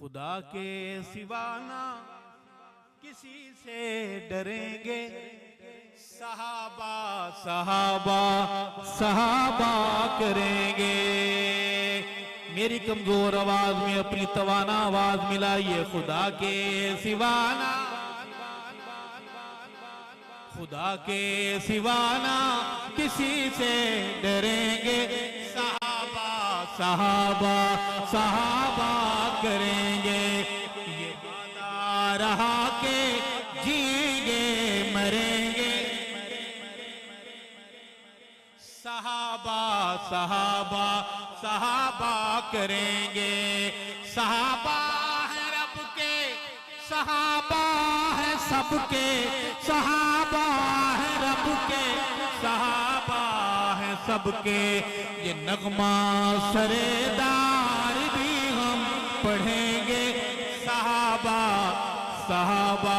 خدا کے سوا نہ کسی سے ڈریں گے، صحابہ صحابہ صحابہ کریں گے۔ میری کمزور آواز میں اپنی توانا آواز ملائیے، خدا کے سوا نہ، خدا کے سوا نہ کسی سے ڈریں گے، صحابہ صحابہ صحابہ کریں گے۔ یہ وعدہ رہا کہ جئیں گے مریں گے، صحابہ صحابہ صحابہ کریں گے۔ صحابہ ہیں رب کے، صحابہ ہیں سب کے، صحابہ ہیں رب کے، صحابہ ہیں سب کے۔ یہ نغمہ سردار بھی ہم پڑھیں گے، صحابہ صحابہ